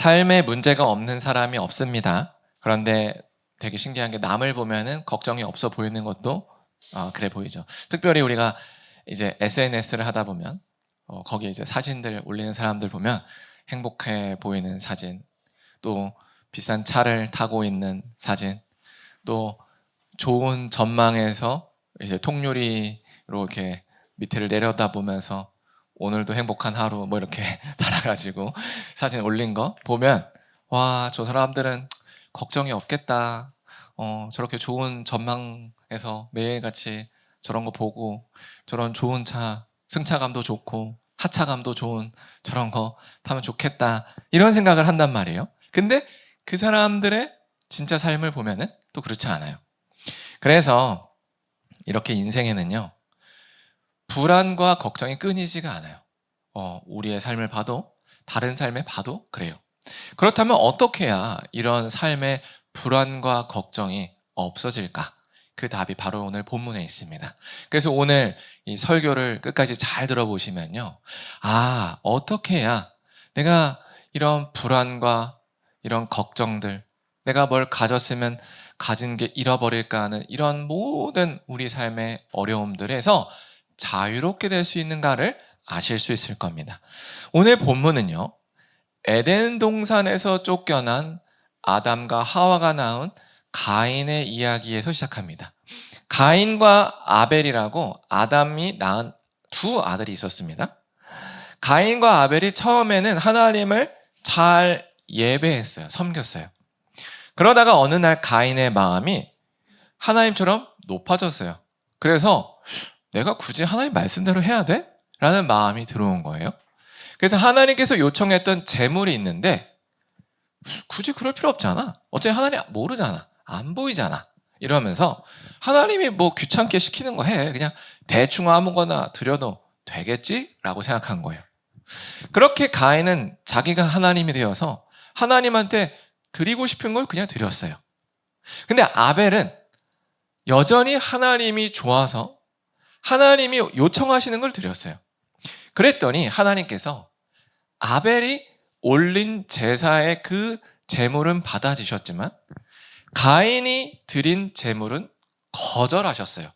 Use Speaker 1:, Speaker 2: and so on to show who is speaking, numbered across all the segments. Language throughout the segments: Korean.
Speaker 1: 삶에 문제가 없는 사람이 없습니다. 그런데 되게 신기한 게 남을 보면은 걱정이 없어 보이는 것도 그래 보이죠. 특별히 우리가 이제 SNS를 하다 보면 거기에 이제 사진들 올리는 사람들 보면 행복해 보이는 사진, 또 비싼 차를 타고 있는 사진, 또 좋은 전망에서 이제 통유리로 이렇게 밑을 내려다보면서 오늘도 행복한 하루 뭐 이렇게 달아가지고 사진 올린 거 보면 와, 저 사람들은 걱정이 없겠다. 저렇게 좋은 전망에서 매일같이 저런 거 보고 저런 좋은 차, 승차감도 좋고 하차감도 좋은 저런 거 타면 좋겠다. 이런 생각을 한단 말이에요. 근데 그 사람들의 진짜 삶을 보면은 또 그렇지 않아요. 그래서 이렇게 인생에는요, 불안과 걱정이 끊이지가 않아요. 우리의 삶을 봐도 다른 삶을 봐도 그래요. 그렇다면 어떻게 해야 이런 삶의 불안과 걱정이 없어질까? 그 답이 바로 오늘 본문에 있습니다. 그래서 오늘 이 설교를 끝까지 잘 들어보시면요, 어떻게 해야 내가 이런 불안과 이런 걱정들, 내가 뭘 가졌으면 가진 게 잃어버릴까 하는 이런 모든 우리 삶의 어려움들에서 자유롭게 될 수 있는가를 아실 수 있을 겁니다. 오늘 본문은요, 에덴 동산에서 쫓겨난 아담과 하와가 낳은 가인의 이야기에서 시작합니다. 가인과 아벨이라고 아담이 낳은 두 아들이 있었습니다. 가인과 아벨이 처음에는 하나님을 잘 예배했어요. 섬겼어요. 그러다가 어느 날 가인의 마음이 하나님처럼 높아졌어요. 그래서 내가 굳이 하나님 말씀대로 해야 돼? 라는 마음이 들어온 거예요. 그래서 하나님께서 요청했던 재물이 있는데 굳이 그럴 필요 없잖아. 어차피 하나님 모르잖아. 안 보이잖아. 이러면서 하나님이 뭐 귀찮게 시키는 거 해. 그냥 대충 아무거나 드려도 되겠지? 라고 생각한 거예요. 그렇게 가인은 자기가 하나님이 되어서 하나님한테 드리고 싶은 걸 그냥 드렸어요. 근데 아벨은 여전히 하나님이 좋아서 하나님이 요청하시는 걸 드렸어요. 그랬더니 하나님께서 아벨이 올린 제사의 그 제물은 받아주셨지만 가인이 드린 제물은 거절하셨어요.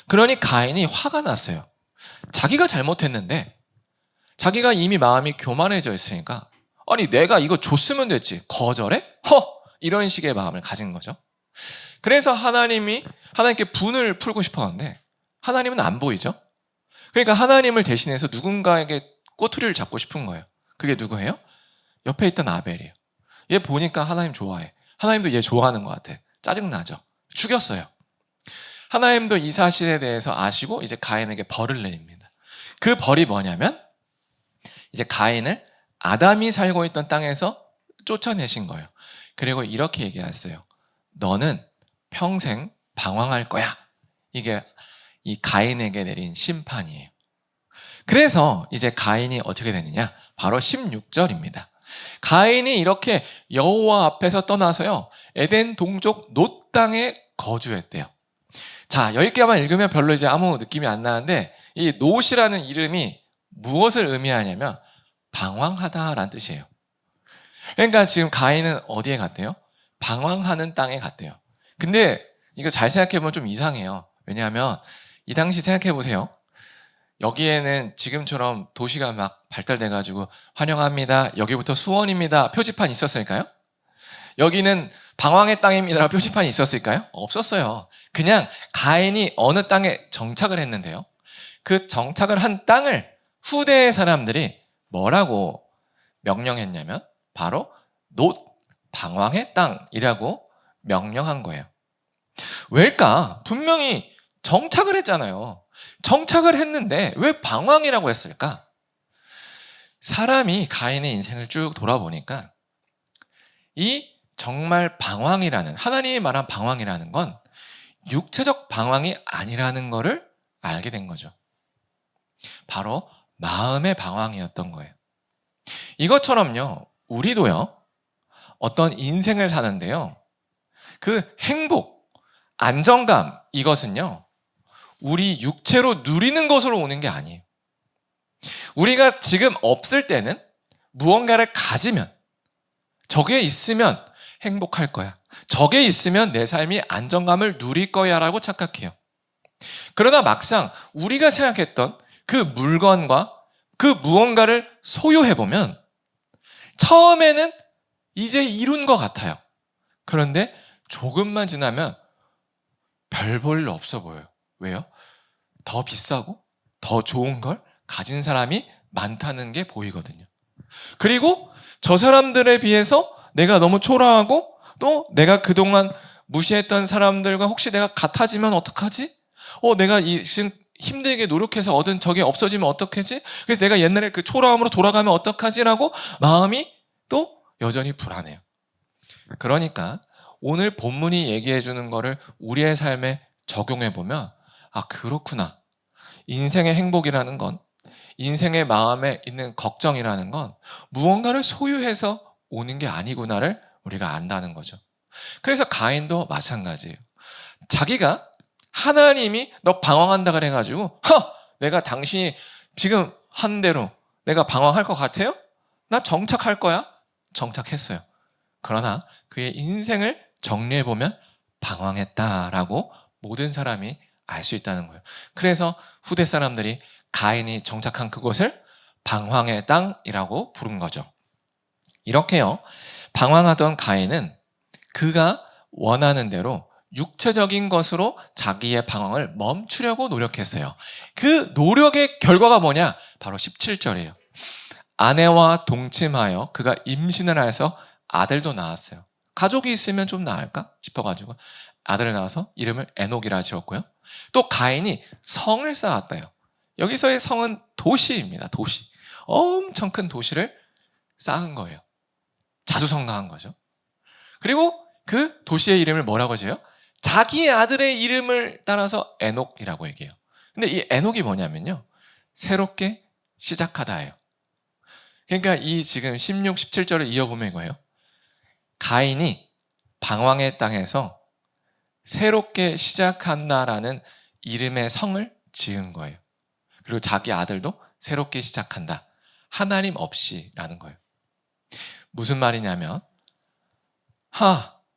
Speaker 1: 그러니 가인이 화가 났어요. 자기가 잘못했는데 자기가 이미 마음이 교만해져 있으니까 아니 내가 이거 줬으면 됐지 거절해? 이런 식의 마음을 가진 거죠. 그래서 하나님께 분을 풀고 싶었는데 하나님은 안 보이죠. 그러니까 하나님을 대신해서 누군가에게 꼬투리를 잡고 싶은 거예요. 그게 누구예요? 옆에 있던 아벨이에요. 얘 보니까 하나님 좋아해. 하나님도 얘 좋아하는 것 같아. 짜증나죠. 죽였어요. 하나님도 이 사실에 대해서 아시고 이제 가인에게 벌을 내립니다. 그 벌이 뭐냐면 이제 가인을 아담이 살고 있던 땅에서 쫓아내신 거예요. 그리고 이렇게 얘기했어요. 너는 평생 방황할 거야. 이게 이 가인에게 내린 심판이에요. 그래서 이제 가인이 어떻게 되느냐? 바로 16절입니다. 가인이 이렇게 여호와 앞에서 떠나서요, 에덴 동쪽 놋 땅에 거주했대요. 자, 여기까지만 읽으면 별로 이제 아무 느낌이 안 나는데 이 놋이라는 이름이 무엇을 의미하냐면 방황하다라는 뜻이에요. 그러니까 지금 가인은 어디에 갔대요? 방황하는 땅에 갔대요. 근데 이거 잘 생각해보면 좀 이상해요. 왜냐하면 이 당시 생각해보세요. 여기에는 지금처럼 도시가 막 발달돼가지고 환영합니다. 여기부터 수원입니다. 표지판 있었을까요? 여기는 방황의 땅입니다. 표지판이 있었을까요? 없었어요. 그냥 가인이 어느 땅에 정착을 했는데요. 그 정착을 한 땅을 후대의 사람들이 뭐라고 명령했냐면 바로 놋 방황의 땅이라고 명령한 거예요. 왜일까? 분명히 정착을 했잖아요. 정착을 했는데 왜 방황이라고 했을까? 사람이 가인의 인생을 쭉 돌아보니까 이 정말 방황이라는, 하나님이 말한 방황이라는 건 육체적 방황이 아니라는 것을 알게 된 거죠. 바로 마음의 방황이었던 거예요. 이것처럼요, 우리도요, 어떤 인생을 사는데요, 그 행복, 안정감, 이것은요, 우리 육체로 누리는 것으로 오는 게 아니에요. 우리가 지금 없을 때는 무언가를 가지면 저게 있으면 행복할 거야. 저게 있으면 내 삶이 안정감을 누릴 거야 라고 착각해요. 그러나 막상 우리가 생각했던 그 물건과 그 무언가를 소유해보면 처음에는 이제 이룬 것 같아요. 그런데 조금만 지나면 별 볼 일 없어 보여요. 왜요? 더 비싸고 더 좋은 걸 가진 사람이 많다는 게 보이거든요. 그리고 저 사람들에 비해서 내가 너무 초라하고 또 내가 그동안 무시했던 사람들과 혹시 내가 같아지면 어떡하지? 내가 지금 힘들게 노력해서 얻은 저게 없어지면 어떡하지? 그래서 내가 옛날에 그 초라함으로 돌아가면 어떡하지라고 마음이 또 여전히 불안해요. 그러니까 오늘 본문이 얘기해 주는 거를 우리의 삶에 적용해 보면 그렇구나. 인생의 행복이라는 건, 인생의 마음에 있는 걱정이라는 건 무언가를 소유해서 오는 게 아니구나를 우리가 안다는 거죠. 그래서 가인도 마찬가지예요. 자기가 하나님이 너 방황한다 그래가지고 내가 당신이 지금 한 대로 내가 방황할 것 같아요? 나 정착할 거야. 정착했어요. 그러나 그의 인생을 정리해보면 방황했다라고 모든 사람이 알 수 있다는 거예요. 그래서 후대 사람들이 가인이 정착한 그곳을 방황의 땅이라고 부른 거죠. 이렇게요, 방황하던 가인은 그가 원하는 대로 육체적인 것으로 자기의 방황을 멈추려고 노력했어요. 그 노력의 결과가 뭐냐? 바로 17절이에요. 아내와 동침하여 그가 임신을 해서 아들도 낳았어요. 가족이 있으면 좀 나을까 싶어가지고 아들을 낳아서 이름을 에녹이라 지었고요. 또 가인이 성을 쌓았대요. 여기서의 성은 도시입니다. 도시. 엄청 큰 도시를 쌓은 거예요. 자수성가한 거죠. 그리고 그 도시의 이름을 뭐라고 지어요? 자기의 아들의 이름을 따라서 에녹이라고 얘기해요. 근데 이 에녹이 뭐냐면요, 새롭게 시작하다예요. 그러니까 이 지금 16, 17절을 이어보면 이거예요. 가인이 방황의 땅에서 새롭게 시작한다라는 이름의 성을 지은 거예요. 그리고 자기 아들도 새롭게 시작한다. 하나님 없이라는 거예요. 무슨 말이냐면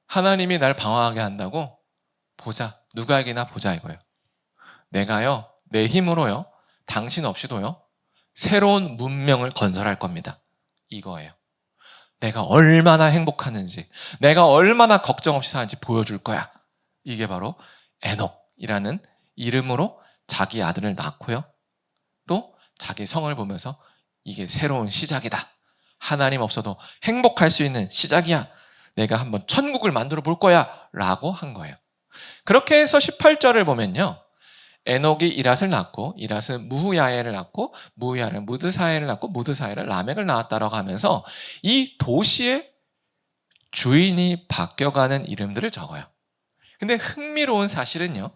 Speaker 1: 하나님이 날 방황하게 한다고? 보자. 누구에게나 보자 이거예요. 내가요, 내 힘으로요, 당신 없이도요, 새로운 문명을 건설할 겁니다. 이거예요. 내가 얼마나 행복하는지, 내가 얼마나 걱정 없이 사는지 보여줄 거야. 이게 바로 에녹이라는 이름으로 자기 아들을 낳고요. 또 자기 성을 보면서 이게 새로운 시작이다. 하나님 없어도 행복할 수 있는 시작이야. 내가 한번 천국을 만들어 볼 거야. 라고 한 거예요. 그렇게 해서 18절을 보면요, 에녹이 이랏을 낳고 이랏은 무후야엘을 낳고 무후야엘은 무드사엘을 낳고 무드사엘은 라멕을 낳았다라고 하면서 이 도시의 주인이 바뀌어가는 이름들을 적어요. 근데 흥미로운 사실은요,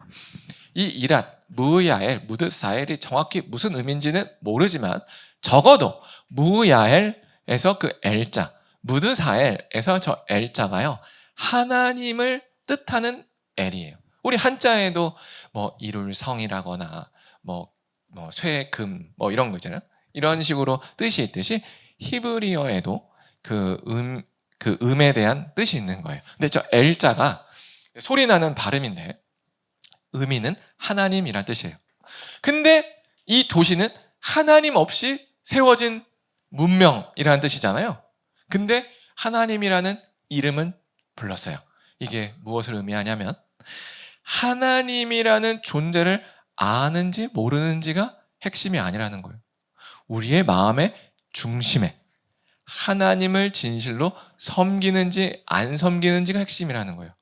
Speaker 1: 이 이랏, 무후야엘, 무드사엘이 정확히 무슨 의미인지는 모르지만 적어도 무후야엘에서 그 엘자, 무드사엘에서 저 엘자가요, 하나님을 뜻하는 엘이에요. 우리 한자에도 뭐 이룰성이라거나 쇠금 이런 거 있잖아요. 이런 식으로 뜻이 있듯이 히브리어에도 그 음에 대한 뜻이 있는 거예요. 근데 저 엘자가 소리 나는 발음인데 의미는 하나님이란 뜻이에요. 근데 이 도시는 하나님 없이 세워진 문명이라는 뜻이잖아요. 근데 하나님이라는 이름은 불렀어요. 이게 무엇을 의미하냐면 하나님이라는 존재를 아는지 모르는지가 핵심이 아니라는 거예요. 우리의 마음의 중심에 하나님을 진실로 섬기는지 안 섬기는지가 핵심이라는 거예요.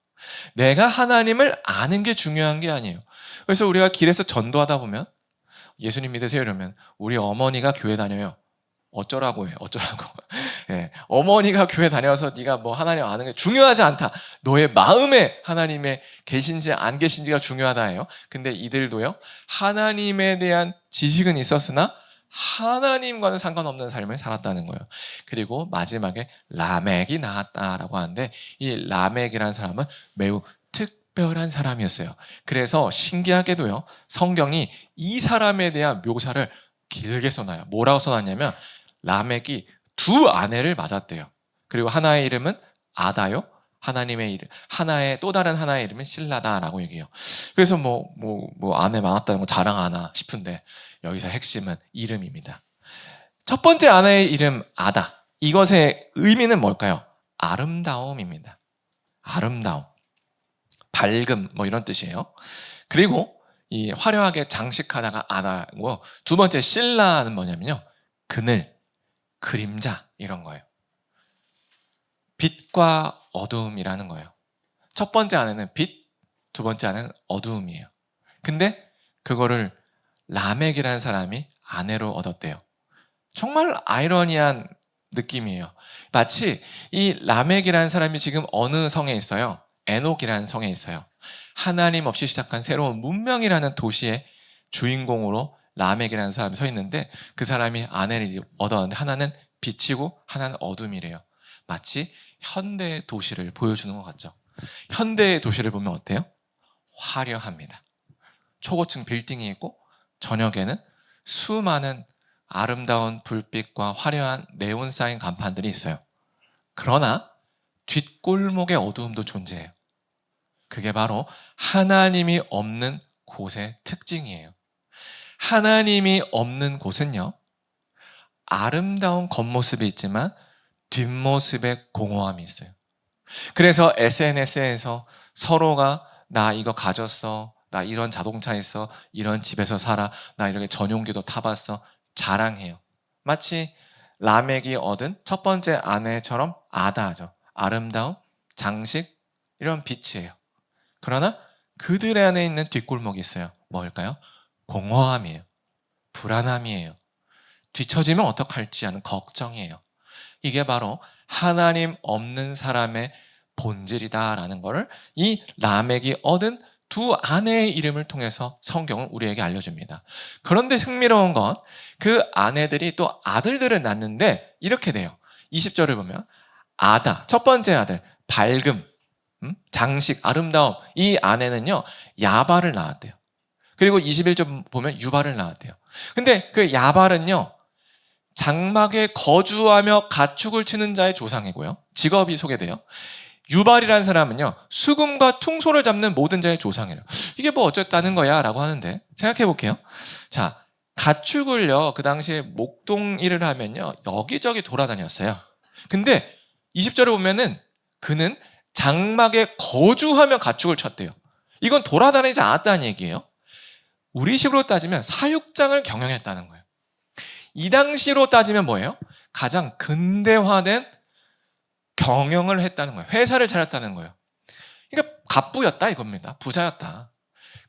Speaker 1: 내가 하나님을 아는 게 중요한 게 아니에요. 그래서 우리가 길에서 전도하다 보면 예수님 믿으세요 이러면 우리 어머니가 교회 다녀요. 어쩌라고 해요. 어쩌라고. 네. 어머니가 교회 다녀서 네가 뭐 하나님 아는 게 중요하지 않다. 너의 마음에 하나님의 계신지 안 계신지가 중요하다 해요. 근데 이들도요, 하나님에 대한 지식은 있었으나 하나님과는 상관없는 삶을 살았다는 거예요. 그리고 마지막에 라멕이 나왔다라고 하는데 이 라멕이라는 사람은 매우 특별한 사람이었어요. 그래서 신기하게도요, 성경이 이 사람에 대한 묘사를 길게 써놔요. 뭐라고 써놨냐면 라멕이 두 아내를 맞았대요. 그리고 하나의 이름은 아다요. 하나님의 이름, 하나의 또 다른 하나의 이름은 신라다라고 얘기해요. 그래서 아내 많았다는 거 자랑하나 싶은데 여기서 핵심은 이름입니다. 첫 번째 아내의 이름 아다. 이것의 의미는 뭘까요? 아름다움입니다. 아름다움, 밝음 이런 뜻이에요. 그리고 이 화려하게 장식하다가 아다고, 두 번째 신라는 뭐냐면요, 그늘, 그림자 이런 거예요. 빛과 어두움이라는 거예요. 첫 번째 아내는 빛, 두 번째 아내는 어두움이에요. 근데 그거를 라멕이라는 사람이 아내로 얻었대요. 정말 아이러니한 느낌이에요. 마치 이 라멕이라는 사람이 지금 어느 성에 있어요? 에녹이라는 성에 있어요. 하나님 없이 시작한 새로운 문명이라는 도시의 주인공으로 라멕이라는 사람이 서 있는데, 그 사람이 아내를 얻었는데 하나는 빛이고 하나는 어둠이래요. 마치 현대의 도시를 보여주는 것 같죠. 현대의 도시를 보면 어때요? 화려합니다. 초고층 빌딩이 있고 저녁에는 수많은 아름다운 불빛과 화려한 네온 사인 간판들이 있어요. 그러나 뒷골목의 어두움도 존재해요. 그게 바로 하나님이 없는 곳의 특징이에요. 하나님이 없는 곳은요, 아름다운 겉모습이 있지만 뒷모습에 공허함이 있어요. 그래서 SNS에서 서로가 나 이거 가졌어, 나 이런 자동차 있어, 이런 집에서 살아, 나 이렇게 전용기도 타봤어, 자랑해요. 마치 라멕이 얻은 첫 번째 아내처럼 아다죠. 아름다움, 장식, 이런 빛이에요. 그러나 그들 안에 있는 뒷골목이 있어요. 뭘까요? 공허함이에요. 불안함이에요. 뒤처지면 어떡할지 하는 걱정이에요. 이게 바로 하나님 없는 사람의 본질이다라는 것을 이 라멕이 얻은 두 아내의 이름을 통해서 성경은 우리에게 알려줍니다. 그런데 흥미로운 건 그 아내들이 또 아들들을 낳는데 이렇게 돼요. 20절을 보면 아다, 첫 번째 아들, 밝음, 장식, 아름다움, 이 아내는요 야발을 낳았대요. 그리고 21절 보면 유발을 낳았대요. 근데 그 야발은요 장막에 거주하며 가축을 치는 자의 조상이고요, 직업이 소개돼요. 유발이라는 사람은요 수금과 퉁소를 잡는 모든 자의 조상이에요. 이게 뭐 어쨌다는 거야 라고 하는데, 생각해 볼게요. 자, 가축을요 그 당시에 목동 일을 하면요 여기저기 돌아다녔어요. 근데 20절에 보면은 그는 장막에 거주하며 가축을 쳤대요. 이건 돌아다니지 않았다는 얘기예요. 우리식으로 따지면 사육장을 경영했다는 거예요. 이 당시로 따지면 뭐예요? 가장 근대화된 경영을 했다는 거예요. 회사를 차렸다는 거예요. 그러니까 갑부였다 이겁니다. 부자였다.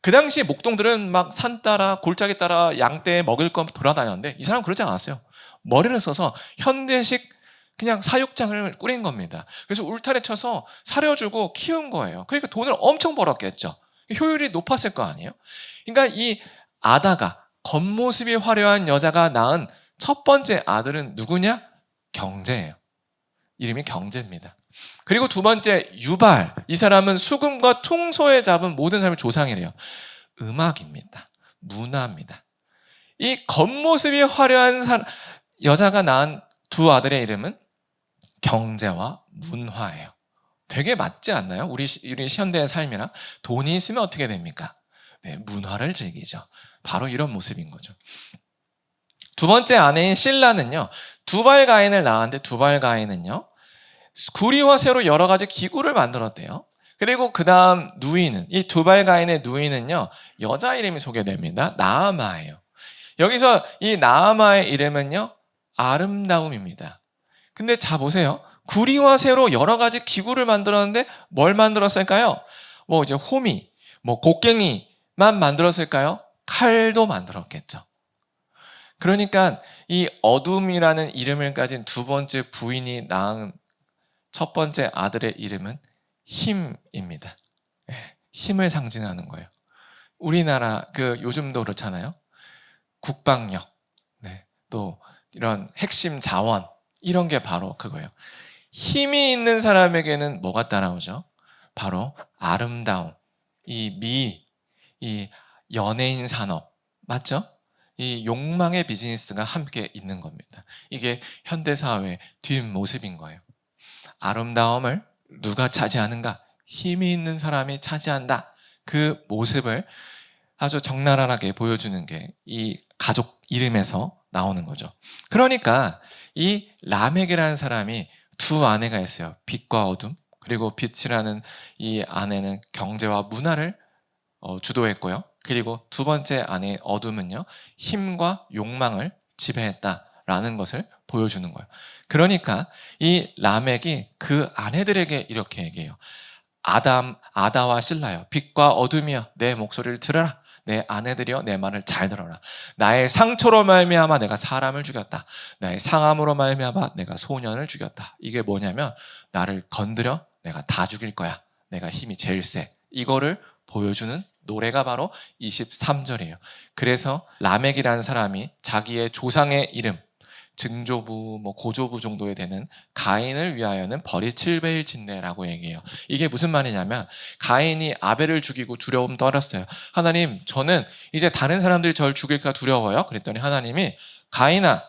Speaker 1: 그 당시 목동들은 막 산 따라 골짜기 따라 양떼에 먹을 거 돌아다녔는데 이 사람은 그러지 않았어요. 머리를 써서 현대식 그냥 사육장을 꾸린 겁니다. 그래서 울타리 쳐서 사려주고 키운 거예요. 그러니까 돈을 엄청 벌었겠죠. 효율이 높았을 거 아니에요. 그러니까 이 아다가, 겉모습이 화려한 여자가 낳은 첫 번째 아들은 누구냐? 경제예요. 이름이 경제입니다. 그리고 두 번째 유발, 이 사람은 수금과 퉁소에 잡은 모든 사람의 조상이래요. 음악입니다. 문화입니다. 이 겉모습이 화려한 여자가 낳은 두 아들의 이름은 경제와 문화예요. 되게 맞지 않나요? 우리 현대의 삶이랑. 돈이 있으면 어떻게 됩니까? 네, 문화를 즐기죠. 바로 이런 모습인 거죠. 두 번째 아내인 실라는요, 두발가인을 낳았는데 두발가인은요 구리와 쇠로 여러 가지 기구를 만들었대요. 그리고 그 다음 누이는, 이 두발가인의 누이는요 여자 이름이 소개됩니다. 나아마예요. 여기서 이 나아마의 이름은요 아름다움입니다. 근데 자 보세요. 구리와 쇠로 여러 가지 기구를 만들었는데 뭘 만들었을까요? 이제 호미, 곡괭이만 만들었을까요? 칼도 만들었겠죠. 그러니까 이 어둠이라는 이름을 가진 두 번째 부인이 낳은 첫 번째 아들의 이름은 힘입니다. 힘을 상징하는 거예요. 우리나라 요즘도 그렇잖아요. 국방력, 또 이런 핵심 자원, 이런 게 바로 그거예요. 힘이 있는 사람에게는 뭐가 따라오죠? 바로 아름다움, 이 연예인 산업, 맞죠? 이 욕망의 비즈니스가 함께 있는 겁니다. 이게 현대사회의 뒷모습인 거예요. 아름다움을 누가 차지하는가? 힘이 있는 사람이 차지한다. 그 모습을 아주 적나라하게 보여주는 게 이 가족 이름에서 나오는 거죠. 그러니까 이 라멕이라는 사람이 두 아내가 있어요. 빛과 어둠. 그리고 빛이라는 이 아내는 경제와 문화를 주도했고요. 그리고 두 번째 아내의 어둠은요, 힘과 욕망을 지배했다라는 것을 보여주는 거예요. 그러니까 이 라멕이 그 아내들에게 이렇게 얘기해요. 아다와 실라여, 빛과 어둠이여, 내 목소리를 들어라. 내 아내들이여, 내 말을 잘 들어라. 나의 상처로 말미암아 내가 사람을 죽였다. 나의 상함으로 말미암아 내가 소년을 죽였다. 이게 뭐냐면 나를 건드려 내가 다 죽일 거야. 내가 힘이 제일 세. 이거를 보여주는 노래가 바로 23절이에요. 그래서 라멕이라는 사람이 자기의 조상의 이름, 증조부, 고조부 정도에 되는 가인을 위하여는 벌이 7배일 진대라고 얘기해요. 이게 무슨 말이냐면 가인이 아벨을 죽이고 두려움 떨었어요. 하나님, 저는 이제 다른 사람들이 저를 죽일까 두려워요. 그랬더니 하나님이 가인아,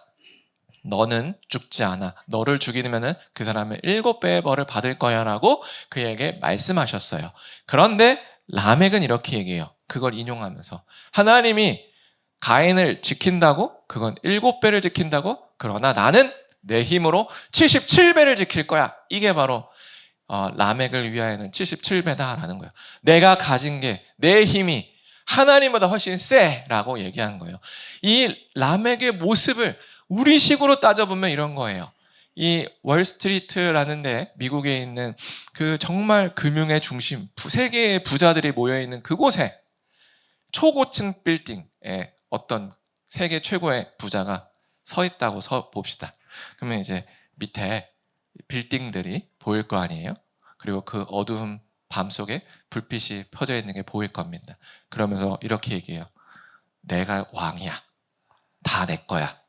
Speaker 1: 너는 죽지 않아. 너를 죽이면은 그 사람은 7배의 벌을 받을 거야 라고 그에게 말씀하셨어요. 그런데 라멕은 이렇게 얘기해요. 그걸 인용하면서 하나님이 가인을 지킨다고? 그건 7배를 지킨다고? 그러나 나는 내 힘으로 77배를 지킬 거야. 이게 바로 라멕을 위하여는 77배다라는 거예요. 내가 가진 게, 내 힘이 하나님보다 훨씬 세라고 얘기한 거예요. 이 라멕의 모습을 우리식으로 따져보면 이런 거예요. 이 월스트리트라는 데, 미국에 있는 그 정말 금융의 중심, 세계의 부자들이 모여있는 그곳에 초고층 빌딩에 어떤 세계 최고의 부자가 서 있다고 봅시다. 그러면 이제 밑에 빌딩들이 보일 거 아니에요? 그리고 그 어두운 밤 속에 불빛이 펴져 있는 게 보일 겁니다. 그러면서 이렇게 얘기해요. 내가 왕이야. 다 내 거야.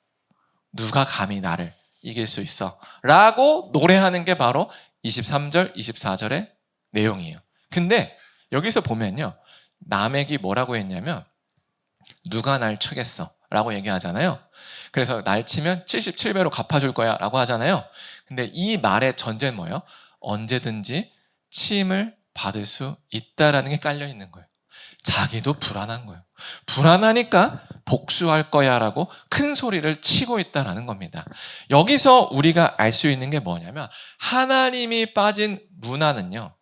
Speaker 1: 누가 감히 나를 이길 수 있어? 라고 노래하는 게 바로 23절, 24절의 내용이에요. 근데 여기서 보면요. 라멕이 뭐라고 했냐면 누가 날 치겠어? 라고 얘기하잖아요. 그래서 날 치면 77배로 갚아줄 거야 라고 하잖아요. 근데 이 말의 전제는 뭐예요? 언제든지 치임을 받을 수 있다라는 게 깔려 있는 거예요. 자기도 불안한 거예요. 불안하니까 복수할 거야 라고 큰 소리를 치고 있다라는 겁니다. 여기서 우리가 알 수 있는 게 뭐냐면 하나님이 빠진 문화는요,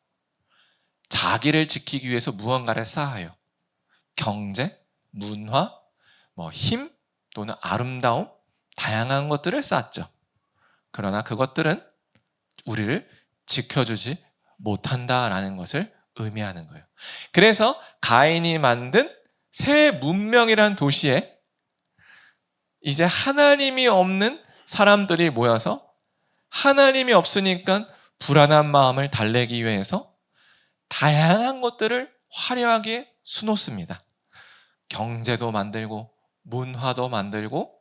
Speaker 1: 자기를 지키기 위해서 무언가를 쌓아요. 경제, 문화, 힘 또는 아름다움, 다양한 것들을 쌓았죠. 그러나 그것들은 우리를 지켜주지 못한다라는 것을 의미하는 거예요. 그래서 가인이 만든 새 문명이라는 도시에 이제 하나님이 없는 사람들이 모여서 하나님이 없으니까 불안한 마음을 달래기 위해서 다양한 것들을 화려하게 수놓습니다. 경제도 만들고 문화도 만들고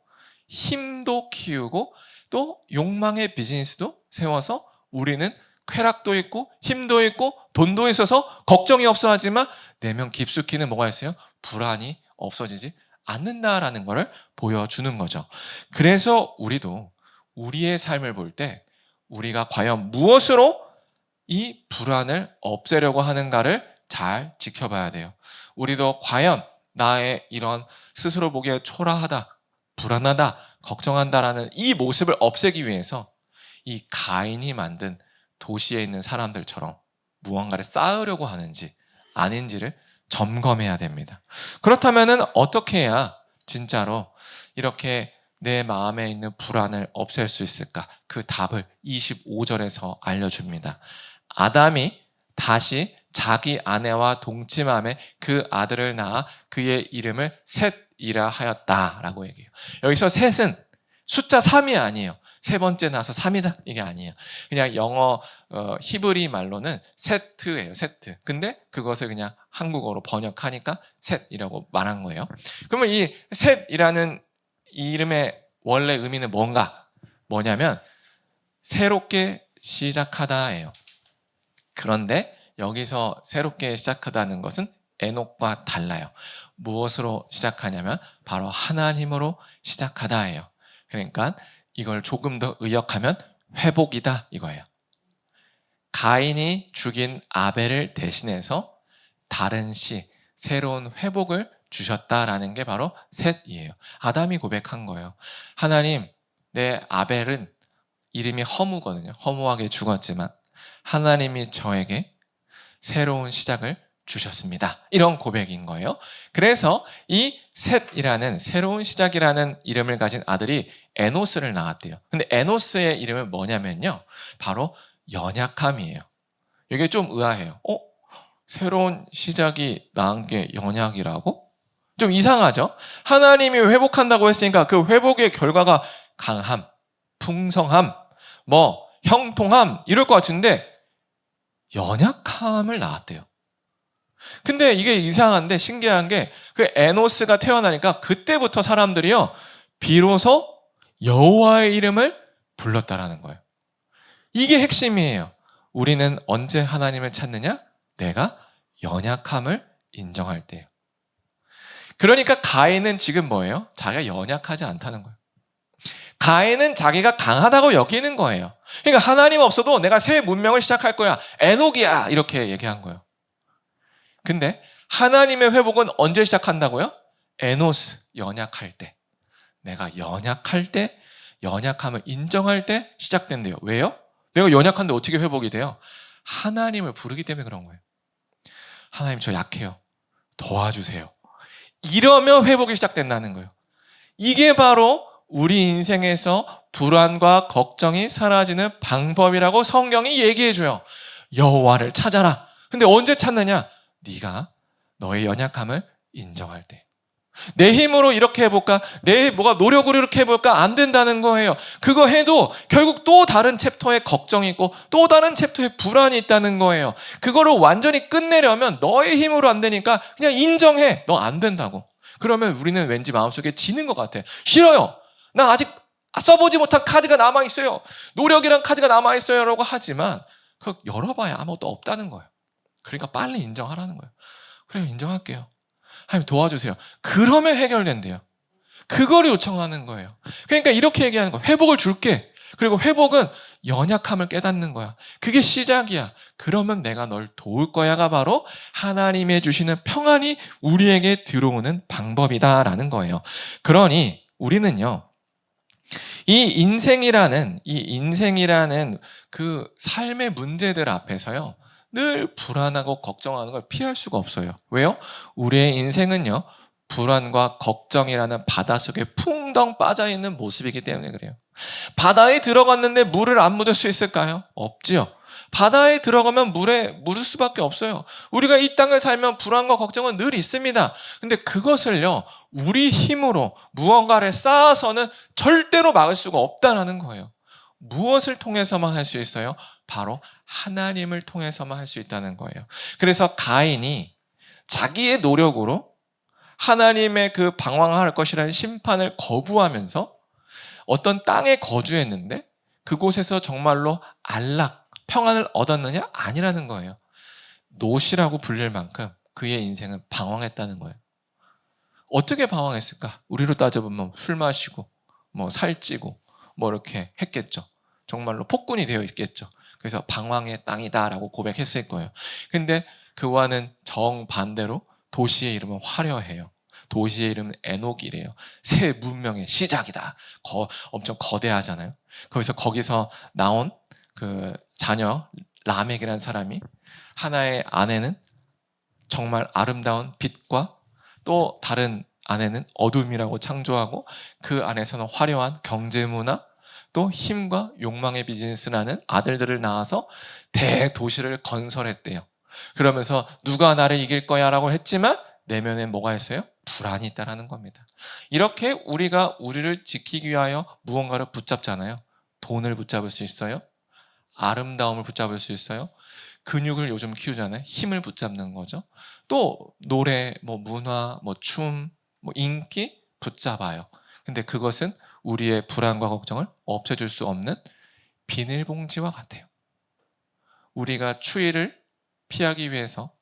Speaker 1: 힘도 키우고 또 욕망의 비즈니스도 세워서 우리는 쾌락도 있고 힘도 있고 돈도 있어서 걱정이 없어 하지만 내면 깊숙이는 뭐가 있어요? 불안이 없어지지 않는다라는 것을 보여주는 거죠. 그래서 우리도 우리의 삶을 볼 때 우리가 과연 무엇으로 이 불안을 없애려고 하는가를 잘 지켜봐야 돼요. 우리도 과연 나의 이런 스스로 보기에 초라하다, 불안하다, 걱정한다라는 이 모습을 없애기 위해서 이 가인이 만든 도시에 있는 사람들처럼 무언가를 쌓으려고 하는지 아닌지를 점검해야 됩니다. 그렇다면 어떻게 해야 진짜로 이렇게 내 마음에 있는 불안을 없앨 수 있을까? 그 답을 25절에서 알려줍니다. 아담이 다시 자기 아내와 동침함에 그 아들을 낳아 그의 이름을 셋이라 하였다라고 얘기해요. 여기서 셋은 숫자 3이 아니에요. 세 번째 나서 3이다 이게 아니에요. 그냥 영어 히브리 말로는 세트예요. 세트. 근데 그것을 그냥 한국어로 번역하니까 셋이라고 말한 거예요. 그러면 이 셋이라는 이름의 원래 의미는 뭐냐면 새롭게 시작하다예요. 그런데 여기서 새롭게 시작하다는 것은 에녹과 달라요. 무엇으로 시작하냐면 바로 하나님으로 시작하다예요. 그러니까 이걸 조금 더 의역하면 회복이다 이거예요. 가인이 죽인 아벨을 대신해서 다른 씨, 새로운 회복을 주셨다라는 게 바로 셋이에요. 아담이 고백한 거예요. 하나님, 내 아벨은 이름이 허무거든요. 허무하게 죽었지만 하나님이 저에게 새로운 시작을 주셨습니다. 이런 고백인 거예요. 그래서 이 셋이라는 새로운 시작이라는 이름을 가진 아들이 에노스를 낳았대요. 근데 에노스의 이름은 뭐냐면요, 바로 연약함이에요. 이게 좀 의아해요. 새로운 시작이 낳은 게 연약이라고? 좀 이상하죠? 하나님이 회복한다고 했으니까 그 회복의 결과가 강함, 풍성함, 형통함 이럴 것 같은데 연약함을 낳았대요. 근데 이게 이상한데 신기한 게 그 에노스가 태어나니까 그때부터 사람들이요, 비로소 여호와의 이름을 불렀다라는 거예요. 이게 핵심이에요. 우리는 언제 하나님을 찾느냐? 내가 연약함을 인정할 때예요. 그러니까 가인은 지금 뭐예요? 자기가 연약하지 않다는 거예요. 가인은 자기가 강하다고 여기는 거예요. 그러니까 하나님 없어도 내가 새 문명을 시작할 거야. 에녹이야. 이렇게 얘기한 거예요. 근데 하나님의 회복은 언제 시작한다고요? 에노스, 연약할 때. 내가 연약할 때, 연약함을 인정할 때 시작된대요. 왜요? 내가 연약한데 어떻게 회복이 돼요? 하나님을 부르기 때문에 그런 거예요. 하나님, 저 약해요. 도와주세요. 이러면 회복이 시작된다는 거예요. 이게 바로 우리 인생에서 불안과 걱정이 사라지는 방법이라고 성경이 얘기해줘요. 여호와를 찾아라. 근데 언제 찾느냐? 네가 너의 연약함을 인정할 때. 내 힘으로 이렇게 해볼까? 내 뭐가 노력으로 이렇게 해볼까? 안 된다는 거예요. 그거 해도 결국 또 다른 챕터에 걱정이 있고 또 다른 챕터에 불안이 있다는 거예요. 그거를 완전히 끝내려면 너의 힘으로 안 되니까 그냥 인정해. 너 안 된다고. 그러면 우리는 왠지 마음속에 지는 것 같아. 싫어요. 나 아직 써보지 못한 카드가 남아있어요. 노력이란 카드가 남아있어요. 라고 하지만 그거 열어봐야 아무것도 없다는 거예요. 그러니까 빨리 인정하라는 거예요. 그래요, 인정할게요. 하나님 도와주세요. 그러면 해결된대요. 그거를 요청하는 거예요. 그러니까 이렇게 얘기하는 거예요. 회복을 줄게. 그리고 회복은 연약함을 깨닫는 거야. 그게 시작이야. 그러면 내가 널 도울 거야가 바로 하나님의 주시는 평안이 우리에게 들어오는 방법이다라는 거예요. 그러니 우리는요, 이 인생이라는 그 삶의 문제들 앞에서요, 늘 불안하고 걱정하는 걸 피할 수가 없어요. 왜요? 우리의 인생은요, 불안과 걱정이라는 바닷속에 풍덩 빠져있는 모습이기 때문에 그래요. 바다에 들어갔는데 물을 안 묻을 수 있을까요? 없지요. 바다에 들어가면 물에 묻을 수밖에 없어요. 우리가 이 땅을 살면 불안과 걱정은 늘 있습니다. 근데 그것을요, 우리 힘으로 무언가를 쌓아서는 절대로 막을 수가 없다는 거예요. 무엇을 통해서만 할 수 있어요? 바로 하나님을 통해서만 할 수 있다는 거예요. 그래서 가인이 자기의 노력으로 하나님의 그 방황할 것이라는 심판을 거부하면서 어떤 땅에 거주했는데 그곳에서 정말로 안락, 평안을 얻었느냐? 아니라는 거예요. 노시라고 불릴 만큼 그의 인생은 방황했다는 거예요. 어떻게 방황했을까? 우리로 따져보면 술 마시고 살찌고 이렇게 했겠죠. 정말로 폭군이 되어 있겠죠. 그래서 방황의 땅이다라고 고백했을 거예요. 근데 그와는 정반대로 도시의 이름은 화려해요. 도시의 이름은 에녹이래요. 새 문명의 시작이다. 엄청 거대하잖아요. 거기서 나온 그 자녀 라멕이라는 사람이 하나의 아내는 정말 아름다운 빛과 또 다른 아내는 어둠이라고 창조하고 그 안에서는 화려한 경제문화 또 힘과 욕망의 비즈니스라는 아들들을 낳아서 대도시를 건설했대요. 그러면서 누가 나를 이길 거야 라고 했지만 내면에 뭐가 있어요? 불안이 있다는 겁니다. 이렇게 우리가 우리를 지키기 위하여 무언가를 붙잡잖아요. 돈을 붙잡을 수 있어요. 아름다움을 붙잡을 수 있어요. 근육을 요즘 키우잖아요. 힘을 붙잡는 거죠. 또 노래, 문화, 춤, 인기 붙잡아요. 근데 그것은 우리의 불안과 걱정을 없애줄 수 없는 비닐봉지와 같아요. 우리가 추위를 피하기 위해서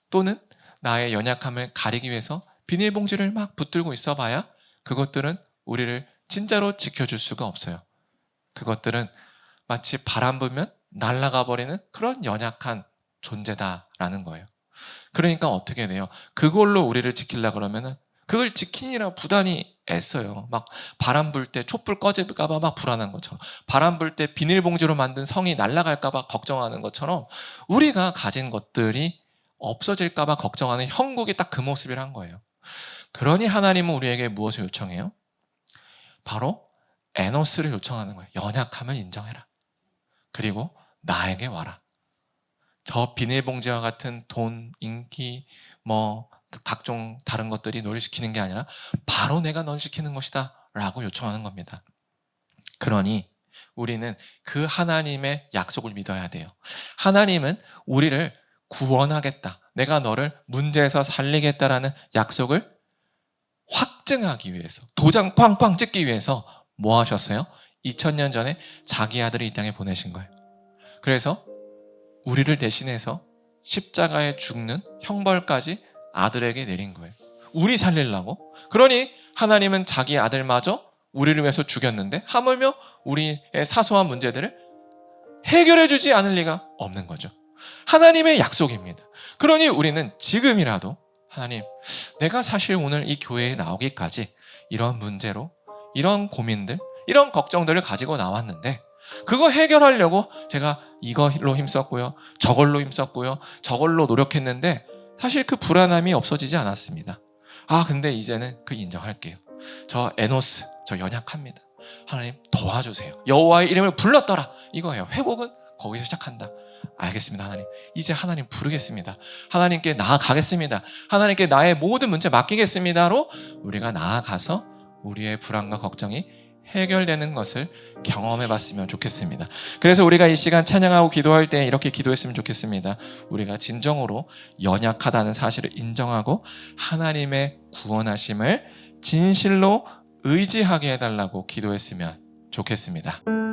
Speaker 1: 또는 나의 연약함을 가리기 위해서 비닐봉지를 막 붙들고 있어봐야 그것들은 우리를 진짜로 지켜줄 수가 없어요. 그것들은 마치 바람 불면 날아가 버리는 그런 연약한 존재다라는 거예요. 그러니까 어떻게 돼요? 그걸로 우리를 지키려고 그러면은 그걸 지키느라 부단히 애써요. 막 바람 불 때 촛불 꺼질까 봐 막 불안한 것처럼, 바람 불 때 비닐봉지로 만든 성이 날아갈까 봐 걱정하는 것처럼 우리가 가진 것들이 없어질까 봐 걱정하는 형국이 딱 그 모습이란 거예요. 그러니 하나님은 우리에게 무엇을 요청해요? 바로 에노스를 요청하는 거예요. 연약함을 인정해라. 그리고 나에게 와라. 저 비닐봉지와 같은 돈, 인기, 뭐 각종 다른 것들이 널 시키는 게 아니라 바로 내가 널 지키는 것이다 라고 요청하는 겁니다. 그러니 우리는 그 하나님의 약속을 믿어야 돼요. 하나님은 우리를 구원하겠다, 내가 너를 문제에서 살리겠다라는 약속을 확증하기 위해서, 도장 꽝꽝 찍기 위해서 뭐 하셨어요? 2000년 전에 자기 아들을 이 땅에 보내신 거예요. 그래서 우리를 대신해서 십자가에 죽는 형벌까지 아들에게 내린 거예요. 우리 살리려고. 그러니 하나님은 자기 아들마저 우리를 위해서 죽였는데 하물며 우리의 사소한 문제들을 해결해 주지 않을 리가 없는 거죠. 하나님의 약속입니다. 그러니 우리는 지금이라도 하나님, 내가 사실 오늘 이 교회에 나오기까지 이런 문제로, 이런 고민들, 이런 걱정들을 가지고 나왔는데 그거 해결하려고 제가 이걸로 힘썼고요, 저걸로 힘썼고요, 저걸로 노력했는데 사실 그 불안함이 없어지지 않았습니다. 근데 이제는 그 인정할게요. 저 에노스, 저 연약합니다. 하나님 도와주세요. 여호와의 이름을 불렀더라. 이거예요. 회복은 거기서 시작한다. 알겠습니다. 하나님, 이제 하나님 부르겠습니다. 하나님께 나아가겠습니다. 하나님께 나의 모든 문제 맡기겠습니다로 우리가 나아가서 우리의 불안과 걱정이 해결되는 것을 경험해 봤으면 좋겠습니다. 그래서 우리가 이 시간 찬양하고 기도할 때 이렇게 기도했으면 좋겠습니다. 우리가 진정으로 연약하다는 사실을 인정하고 하나님의 구원하심을 진실로 의지하게 해달라고 기도했으면 좋겠습니다.